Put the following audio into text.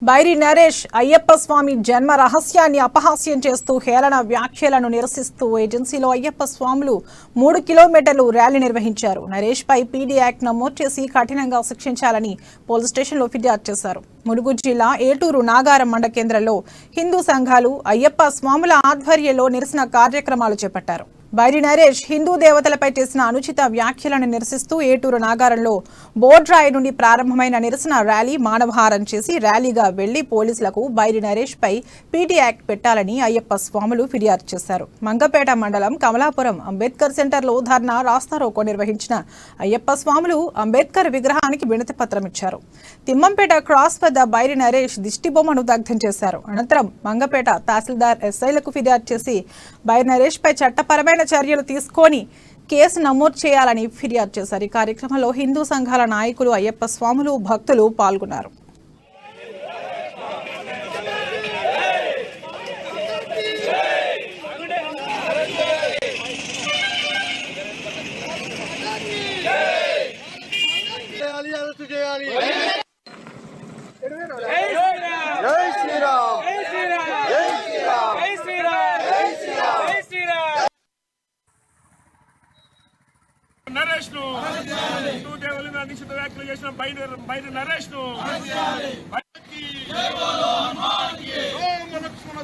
బైరి నరేష్ అయ్యప్ప స్వామి జన్మ రహస్యాన్ని అపహాస్యం చేస్తూ హేళన వ్యాఖ్యలను నిరసిస్తూ ఏజెన్సీలో అయ్యప్ప స్వాములు 3 కిలోమీటర్లు ర్యాలీ నిర్వహించారు. నరేష్ పై పీడీ యాక్ట్ నమోదు చేసి కఠినంగా శిక్షించాలని పోలీస్ స్టేషన్లో ఫిర్యాదు చేశారు. ములుగు జిల్లా ఏటూరు నాగారం మండల కేంద్రంలో హిందూ సంఘాలు అయ్యప్ప స్వాముల ఆధ్వర్యంలో నిరసన కార్యక్రమాలు చేపట్టారు. బైరి నరేష్ హిందూ దేవతలపై చేసిన అనుచిత వ్యాఖ్యలను నిరసిస్తూ ఏటూరు నాగారంలో బోర్డ్రాయి నుండి ప్రారంభమైన నిరసన ర్యాలీ మానవహారం చేసి ర్యాలీగా వెళ్లి పోలీసులకు బైరి నరేష్ పై పీటీ యాక్ట్ పెట్టాలని అయ్యప్ప స్వాములు ఫిర్యాదు చేశారు. మంగపేట మండలం కమలాపురం అంబేద్కర్ సెంటర్లో ధర్నా రాస్తారోకో నిర్వహించిన అయ్యప్ప స్వాములు అంబేద్కర్ విగ్రహానికి వినతి పత్రం ఇచ్చారు. తిమ్మంపేట క్రాస్ వద్ద బైరి నరేష్ దిష్టిబొమ్మను దగ్ధం చేశారు. అనంతరం మంగపేట తహసీల్దార్ ఎస్ఐలకు ఫిర్యాదు చేసి బైరి నరేష్ పై చట్టపరమైన చర్యలు తీసుకొని కేసు నమోదు చేయాలని ఫిర్యాదు చేశారు. ఈ కార్యక్రమంలో హిందూ సంఘాల నాయకులు, అయ్యప్ప స్వాములు, భక్తులు పాల్గొన్నారు. నరేష్ ను హిందూ దేవులను నిషిద్ధ వ్యాఖ్యలు చేసిన బైరి నరేష్ ను లక్ష్మణ